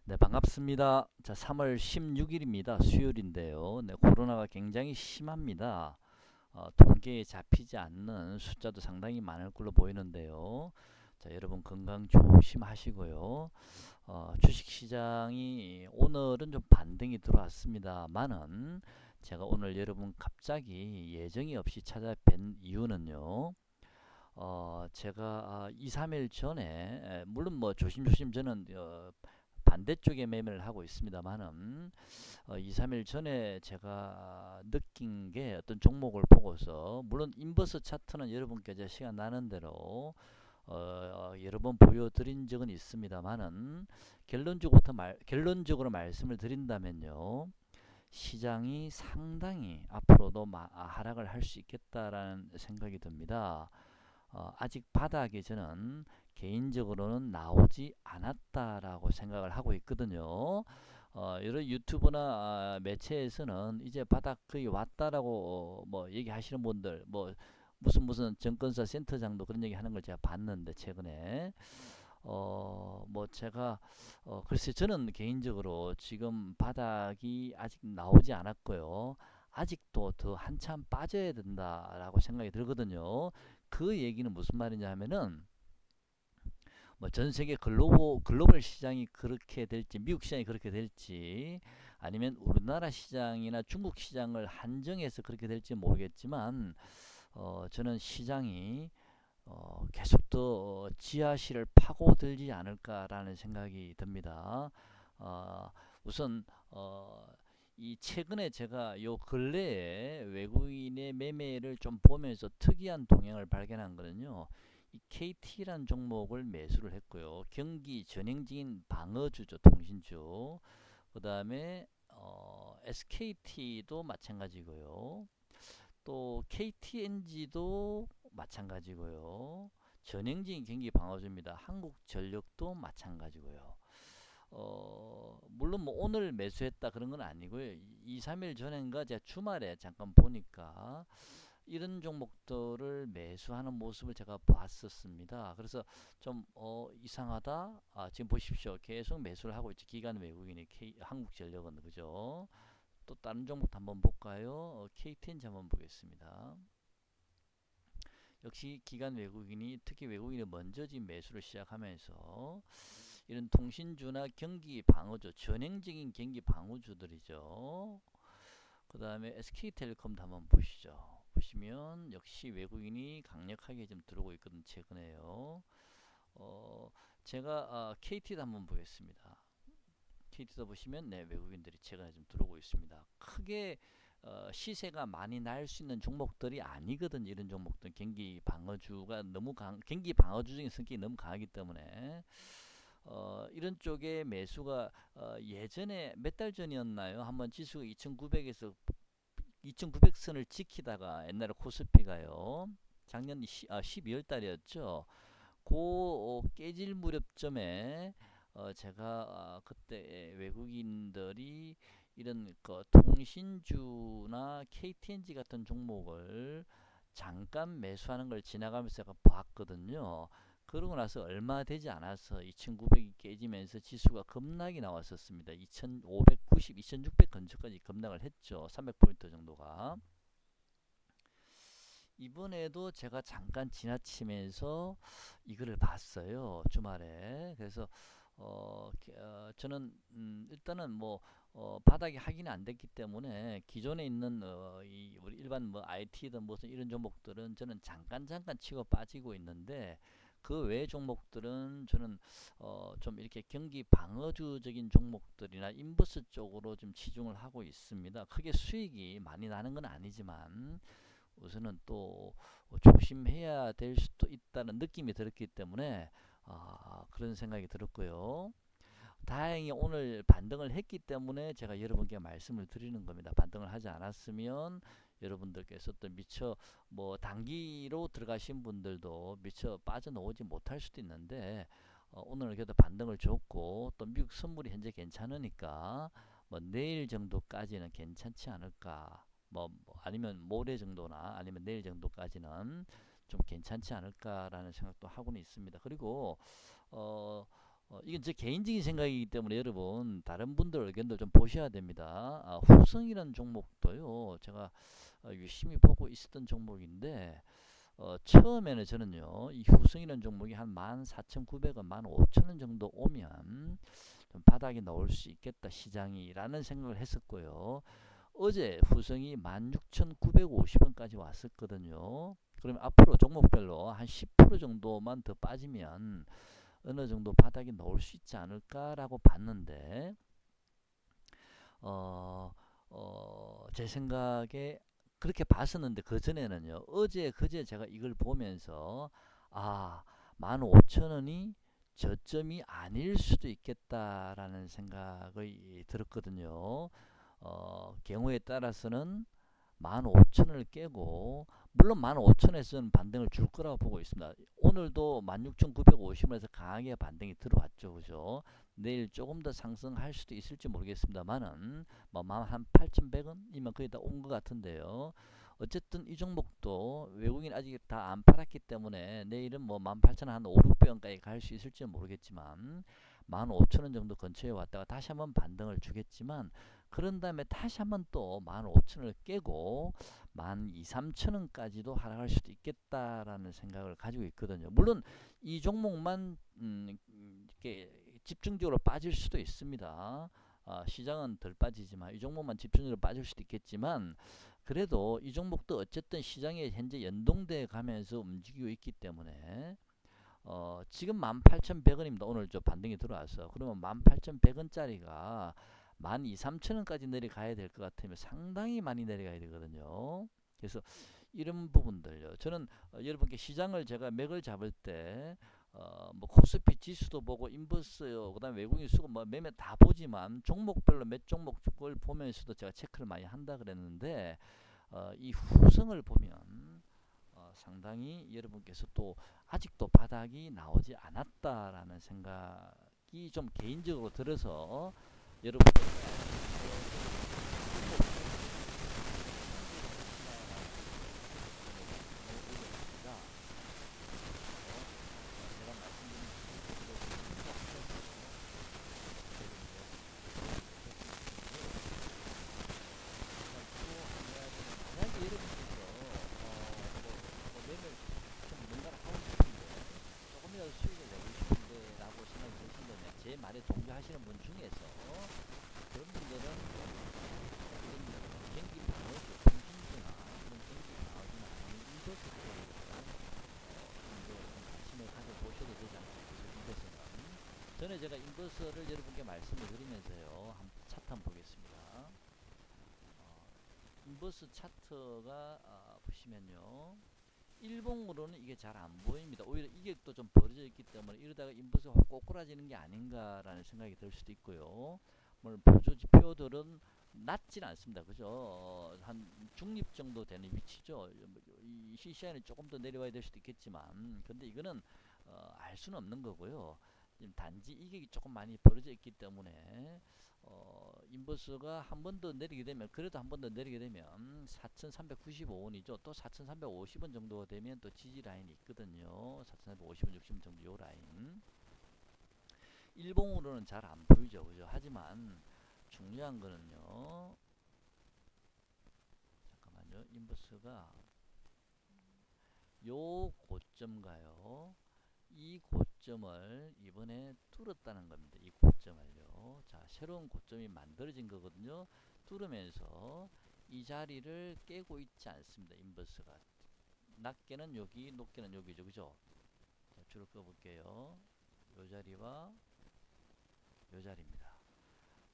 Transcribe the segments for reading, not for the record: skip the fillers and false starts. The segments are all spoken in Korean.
네, 반갑습니다. 자, 3월 16일입니다. 수요일인데요. 네, 코로나가 굉장히 심합니다. 통계에 잡히지 않는 숫자도 상당히 많을 걸로 보이는데요. 자, 여러분 건강 조심하시고요. 주식시장이 오늘은 좀 반등이 들어왔습니다만은 제가 오늘 여러분 갑자기 예정이 없이 찾아뵌 이유는요. 제가 2, 3일 전에 물론 뭐 조심조심 저는 반대쪽에 매매를 하고 있습니다만은 2, 3일 전에 제가 느낀 게 어떤 종목을 보고서 물론 인버스 차트는 여러분께 제가 시간 나는 대로 여러 번 보여드린 적은 있습니다만은 결론적으로 말씀을 드린다면요. 시장이 상당히 앞으로도 하락을 할 수 있겠다라는 생각이 듭니다. 아직 바닥에 저는 개인적으로는 나오지 않았다라고 생각을 하고 있거든요. 여러 유튜브나 매체에서는 이제 바닥 거의 왔다라고 뭐 얘기하시는 분들 뭐 무슨 증권사 센터장도 그런 얘기 하는 걸 제가 봤는데 최근에 뭐 제가 글쎄 저는 개인적으로 지금 바닥이 아직 나오지 않았고요. 아직도 더 한참 빠져야 된다라고 생각이 들거든요. 그 얘기는 무슨 말이냐 하면은 뭐 전 세계 글로벌 시장이 그렇게 될지 미국 시장이 그렇게 될지 아니면 우리나라 시장이나 중국 시장을 한정해서 그렇게 될지 모르겠지만 저는 시장이 계속 더 지하실을 파고들지 않을까라는 생각이 듭니다. 우선 이 최근에 제가 요 근래에 외국인의 매매를 좀 보면서 특이한 동향을 발견한 거는요. 이 KT라는 종목을 매수를 했고요. 경기 전행 중인 방어주죠, 통신주. 그 다음에 SKT도 마찬가지고요. 또 KTNG도 마찬가지고요. 전행진 경기 방어주입니다. 한국전력도 마찬가지고요. 물론 뭐 오늘 매수했다 그런 건 아니고요. 2, 3일 전인가 제가 주말에 잠깐 보니까 이런 종목들을 매수하는 모습을 제가 봤었습니다. 그래서 좀 이상하다. 지금 보십시오. 계속 매수를 하고 있죠. 기관 외국인이 한국전력은 그죠? 또 다른 종목도 한번 볼까요? KTNG 한번 보겠습니다. 역시 기관 외국인이 특히 외국인이 먼저 지금 매수를 시작하면서 이런 통신주나 경기 방어주 전행적인 경기 방어주들이죠. 그 다음에 SK텔레콤도 한번 보시죠. 보시면 역시 외국인이 강력하게 좀 들어오고 있거든 최근에요. 어, 제가 KT도 한번 보겠습니다. KT도 보시면 네, 외국인들이 최근에 좀 들어오고 있습니다. 크게 시세가 많이 날 수 있는 종목들이 아니거든. 이런 종목들 경기 방어주가 너무 경기 방어주적인 성격이 너무 강하기 때문에 이런 쪽에 매수가 예전에 몇 달 전이었나요? 한번 지수가 2900에서 2900선을 지키다가 옛날에 코스피가요. 작년 12월 달이었죠. 그 깨질 무렵쯤에 제가 그때 외국인들이 이런 그 통신주나 KTNG 같은 종목을 잠깐 매수하는 걸 지나가면서 제가 봤거든요. 그러고 나서 얼마 되지 않아서 2900이 깨지면서 지수가 급락이 나왔었습니다. 2590, 2600 근처까지 급락을 했죠. 300포인트 정도가. 이번에도 제가 잠깐 지나치면서 이거를 봤어요. 주말에. 그래서 저는 일단은 뭐 바닥이 확인이 안 됐기 때문에 기존에 있는 이 우리 일반 뭐 IT든 무슨 이런 종목들은 저는 잠깐 치고 빠지고 있는데 그 외 종목들은 저는 좀 이렇게 경기 방어주적인 종목들이나 인버스 쪽으로 좀 치중을 하고 있습니다. 크게 수익이 많이 나는 건 아니지만 우선은 또 조심해야 될 수도 있다는 느낌이 들었기 때문에 그런 생각이 들었고요. 다행히 오늘 반등을 했기 때문에 제가 여러분께 말씀을 드리는 겁니다. 반등을 하지 않았으면 여러분들께서 또 미처 뭐 단기로 들어가신 분들도 미처 빠져나오지 못할 수도 있는데 오늘 그래도 반등을 줬고 또 미국 선물이 현재 괜찮으니까 뭐 내일 정도까지는 괜찮지 않을까 뭐 아니면 모레 정도나 아니면 내일 정도까지는 좀 괜찮지 않을까라는 생각도 하고는 있습니다. 그리고 어 이건 제 개인적인 생각이기 때문에 여러분 다른 분들 의견도 좀 보셔야 됩니다. 후성이라는 종목도요. 제가 유심히 보고 있었던 종목인데 처음에는 저는요. 이 후성이라는 종목이 한 14,900원, 15,000원 정도 오면 좀 바닥이 나올 수 있겠다 시장이라는 생각을 했었고요. 어제 후성이 16,950원까지 왔었거든요. 그러면 앞으로 종목별로 한 10% 정도만 더 빠지면 어느 정도 바닥이 나올 수 있지 않을까라고 봤는데 제 생각에 그렇게 봤었는데 그 전에는요. 어제 그제 제가 이걸 보면서 15,000원이 저점이 아닐 수도 있겠다라는 생각이 들었거든요. 경우에 따라서는 15,000원을 깨고 물론 15,000원에서는 반등을 줄 거라고 보고 있습니다. 오늘도 16,950원에서 강하게 반등이 들어왔죠. 그죠? 내일 조금 더 상승할 수도 있을지 모르겠습니다만은 뭐한 8,100원이면 거의 다 온 것 같은데요. 어쨌든 이 종목도 외국인 아직 다 안 팔았기 때문에 내일은 뭐 18,000원 한 5, 600원까지 갈 수 있을지 모르겠지만 15,000원 정도 근처에 왔다가 다시 한번 반등을 주겠지만 그런 다음에 다시 한번 또 15,000원을 깨고 12,000, 3,000원까지도 하락할 수도 있겠다라는 생각을 가지고 있거든요. 물론 이 종목만 이렇게 집중적으로 빠질 수도 있습니다. 시장은 덜 빠지지만 이 종목만 집중적으로 빠질 수도 있겠지만 그래도 이 종목도 어쨌든 시장에 현재 연동돼 가면서 움직이고 있기 때문에 지금 18,100원입니다. 오늘 저 반등이 들어와서 그러면 18,100원짜리가 12,000, 3,000원까지 내려가야 될 것 같으면 상당히 많이 내려가야 되거든요. 그래서 이런 부분들요. 저는 여러분께 시장을 제가 맥을 잡을 때 뭐 코스피 지수도 보고 인버스요, 그다음에 외국인 수급 뭐 매매 다 보지만 종목별로 몇 종목을 보면서도 제가 체크를 많이 한다 그랬는데 이 후성을 보면 상당히 여러분께서 또 아직도 바닥이 나오지 않았다라는 생각이 좀 개인적으로 들어서 여러분들 제가 말씀드린 만약에 여러분께서 매매를 좀 뭔가를 하고 싶은데 조금이라도 수익을 내고 싶은데 라고 생각이 드신다면 제 말에 동조하시는 분 중에서 그런 분들은 이런 경기 방어주, 통신주나 그런 경기 방어주나 아니면 인버스 쪽으로 좀 관심을 가져보셔도 되지 않겠어요. 인버스는 전에 제가 인버스를 여러분께 말씀을 드리면서요. 한번 차트 한번 보겠습니다. 인버스 차트가 보시면요. 일봉으로는 이게 잘 안 보입니다. 오히려 이격도 좀 벌어져 있기 때문에 이러다가 인버스가 꼬꾸라지는 게 아닌가라는 생각이 들 수도 있고요. 물론 보조 지표들은 낮진 않습니다. 그죠? 한 중립 정도 되는 위치죠. 이 CCI는 조금 더 내려와야 될 수도 있겠지만, 근데 이거는 알 수는 없는 거고요. 단지 이격이 조금 많이 벌어져 있기 때문에 인버스가 한 번 더 내리게 되면 그래도 한 번 더 내리게 되면 4,395원이죠. 또 4,350원 정도 되면 또 지지 라인이 있거든요. 4,350원, 60원 정도 요 라인. 일봉으로는 잘 안 보이죠. 그죠? 하지만 중요한 거는요. 잠깐만요. 인버스가 요 고점가요. 이 고점을 이번에 뚫었다는 겁니다. 이 고점을요. 자, 새로운 고점이 만들어진 거거든요. 뚫으면서 이 자리를 깨고 있지 않습니다. 인버스가. 낮게는 여기, 높게는 여기죠. 그죠? 자, 줄을 꺼볼게요. 요 자리와 요 자리입니다.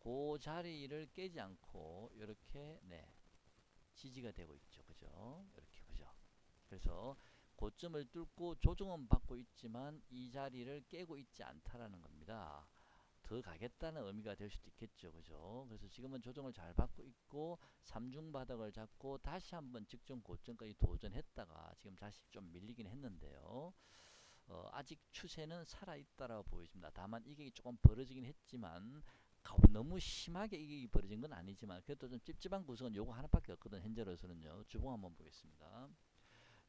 그 자리를 깨지 않고 이렇게 지지가 되고 있죠. 그죠? 이렇게 그죠? 그래서 고점을 뚫고 조정은 받고 있지만 이 자리를 깨고 있지 않다라는 겁니다. 더 가겠다는 의미가 될 수도 있겠죠. 그죠? 그래서 지금은 조정을 잘 받고 있고 삼중 바닥을 잡고 다시 한번 직전 고점까지 도전했다가 지금 다시 좀 밀리긴 했는데요. 아직 추세는 살아있다라고 보여집니다. 다만 이게 조금 벌어지긴 했지만 너무 심하게 이게 벌어진 건 아니지만 그래도 좀 찝찝한 구석은 요거 하나밖에 없거든. 현재로서는요. 주봉 한번 보겠습니다.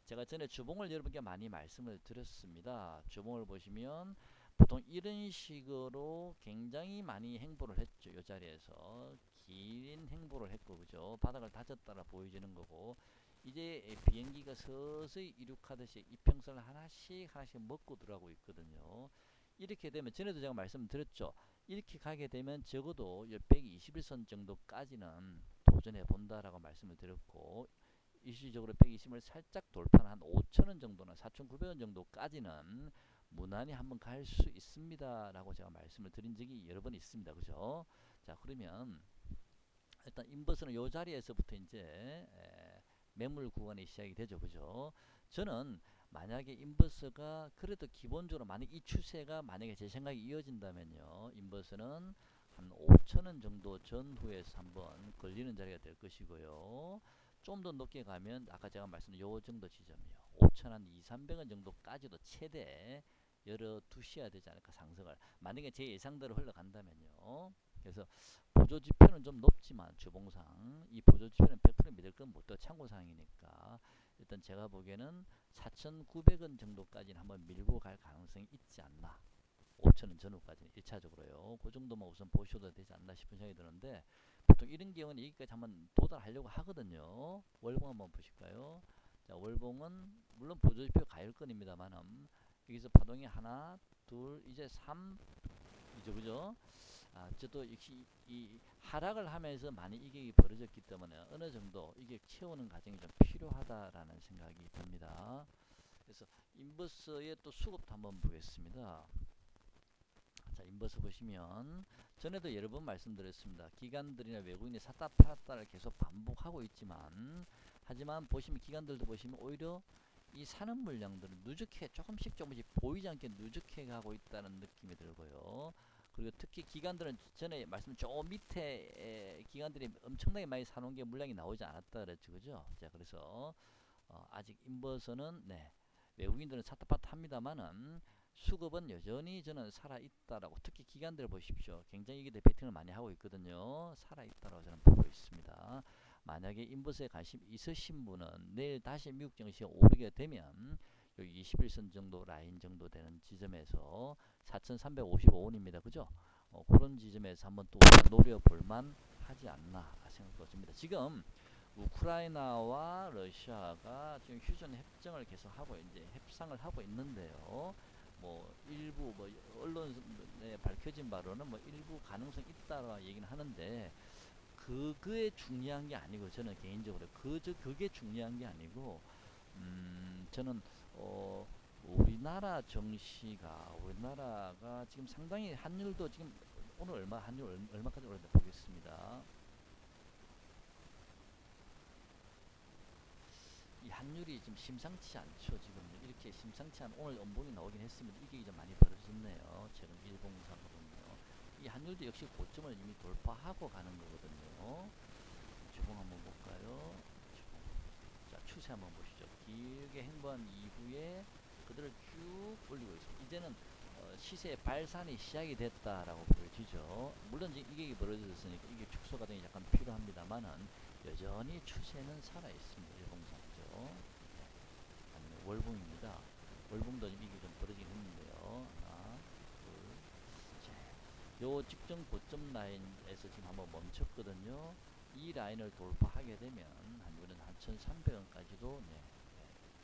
제가 전에 주봉을 여러분께 많이 말씀을 드렸습니다. 주봉을 보시면 보통 이런 식으로 굉장히 많이 행보를 했죠. 이 자리에서 긴 행보를 했고, 그죠? 바닥을 다졌다라 보여지는 거고, 이제 비행기가 서서히 이륙하듯이 이평선을 하나씩 하나씩 먹고 들어가고 있거든요. 이렇게 되면 전에도 제가 말씀드렸죠. 이렇게 가게 되면 적어도 121선 정도까지는 도전해 본다라고 말씀을 드렸고, 일시적으로 120을 살짝 돌파한 한 5천원 정도나 4,900원 정도까지는 무난히 한번 갈 수 있습니다라고 제가 말씀을 드린 적이 여러 번 있습니다. 그죠? 자, 그러면 일단 인버스는 요 자리에서부터 이제 매물 구간이 시작이 되죠. 그죠? 저는 만약에 인버스가 그래도 기본적으로 만약 이 추세가 만약에 제 생각이 이어진다면요. 인버스는 한 5천원 정도 전후에서 한번 걸리는 자리가 될 것이고요. 좀 더 높게 가면 아까 제가 말씀드린 요 정도 지점이요. 5천 한 2, 300원 정도까지도 최대 열어 두셔야 되지 않을까 상승을. 만약에 제 예상대로 흘러간다면요. 그래서 보조지표는 좀 높지만 주봉상 이 보조지표는 100% 믿을 건 못 돼. 참고사항이니까 일단 제가 보기에는 4,900원 정도까지는 한번 밀고 갈 가능성이 있지 않나. 5천원 전후까지는 1차적으로요. 그 정도만 우선 보셔도 되지 않나 싶은 생각이 드는데 보통 이런 경우는 여기까지 한번 도달하려고 하거든요. 월봉 한번 보실까요? 자, 월봉은 물론 보조지표 가일권입니다만은 여기서 파동이 하나, 둘, 이제 3, 이죠, 그죠? 저도 역시 이 하락을 하면서 많이 이격이 벌어졌기 때문에 어느 정도 이게 채우는 과정이 좀 필요하다라는 생각이 듭니다. 그래서 인버스의 또 수급도 한번 보겠습니다. 자, 인버스 보시면 전에도 여러 번 말씀드렸습니다. 기관들이나 외국인이 샀다 팔았다를 계속 반복하고 있지만 하지만 보시면 기관들도 보시면 오히려 이 사는 물량들은 누적해 조금씩 보이지 않게 누적해 가고 있다는 느낌이 들고요. 그리고 특히 기관들은 전에 말씀 저 밑에 기관들이 엄청나게 많이 사놓은 게 물량이 나오지 않았다 그랬죠, 그죠? 자, 그래서 아직 인버스는 외국인들은 샀다 팔았다 합니다만은 수급은 여전히 저는 살아있다라고, 특히 기관들 보십시오. 굉장히 이게 베팅을 많이 하고 있거든요. 살아있다라고 저는 보고 있습니다. 만약에 인버스에 관심 있으신 분은 내일 다시 미국 증시가 오르게 되면 여기 21선 정도 라인 정도 되는 지점에서 4,355원입니다. 그죠? 그런 지점에서 한번 또 우리가 노려볼만 하지 않나 생각도 듭니다. 지금 우크라이나와 러시아가 지금 휴전 협정을 계속하고 이제 협상을 하고 있는데요. 뭐 일부 뭐 언론에 밝혀진 바로는 뭐 일부 가능성 있다라 얘기는 하는데 그게 중요한 게 아니고 저는 개인적으로 그게 중요한 게 아니고 저는 우리나라 정시가 우리나라가 지금 상당히 환율도 지금 오늘 환율 얼마까지 오르는지 보겠습니다. 이 환율이 좀 심상치 않죠. 지금 이렇게 심상치 않은 오늘 연봉이 나오긴 했습니다. 이게 좀 많이 벌어졌네요. 최근 일봉상으로는요. 이 환율도 역시 고점을 이미 돌파하고 가는 거거든요. 주봉 한번 볼까요? 주봉. 자, 추세 한번 보시죠. 길게 행보한 이후에 그대로 쭉 올리고 있습니다. 이제는 시세의 발산이 시작이 됐다라고 보여지죠. 물론 이게 벌어졌으니까 이게 축소 과정이 약간 필요합니다만은 여전히 추세는 살아 있습니다. 일봉상죠. 아니면 월봉입니다. 월봉도 이게 좀 벌어지긴 했는데요. 하나, 둘, 셋. 요 직전 고점 라인에서 지금 한번 멈췄거든요. 이 라인을 돌파하게 되면 한율은 한 1,300원까지도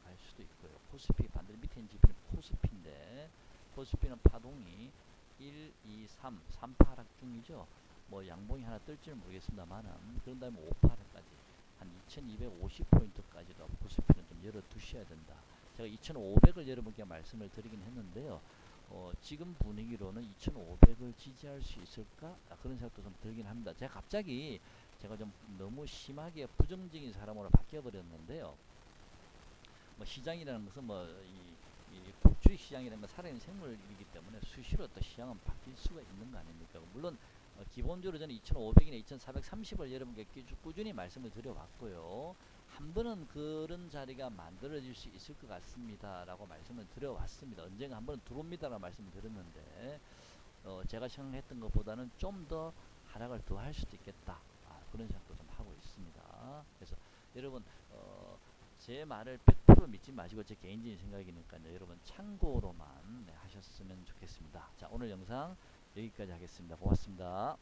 갈 수도 있고요. 코스피 반대로 밑에 있는 지표는 코스피인데 코스피는 파동이 1, 2, 3, 3파 하락 중이죠. 뭐 양봉이 하나 뜰지는 모르겠습니다만은 그런 다음에 5파 하락까지 한 2250포인트까지도 코스피는 좀 열어 두셔야 된다. 제가 2500을 여러분께 말씀을 드리긴 했는데요. 지금 분위기로는 2500을 지지할 수 있을까? 그런 생각도 좀 들긴 합니다. 제가 좀 너무 심하게 부정적인 사람으로 바뀌어 버렸는데요. 뭐 시장이라는 것은 이 주식 시장이라는 건 살아있는 생물이기 때문에 수시로 또 시장은 바뀔 수가 있는 거 아닙니까? 물론 기본적으로 저는 2,500이나 2,430을 여러분께 꾸준히 말씀을 드려왔고요. 한 번은 그런 자리가 만들어질 수 있을 것 같습니다. 라고 말씀을 드려왔습니다. 언젠가 한 번은 들어옵니다라고 말씀을 드렸는데 제가 생각했던 것보다는 좀 더 하락을 더 할 수도 있겠다. 그런 생각도 좀 하고 있습니다. 그래서 여러분 제 말을 100% 믿지 마시고 제 개인적인 생각이니까요. 여러분 참고로만 하셨으면 좋겠습니다. 자, 오늘 영상 여기까지 하겠습니다. 고맙습니다.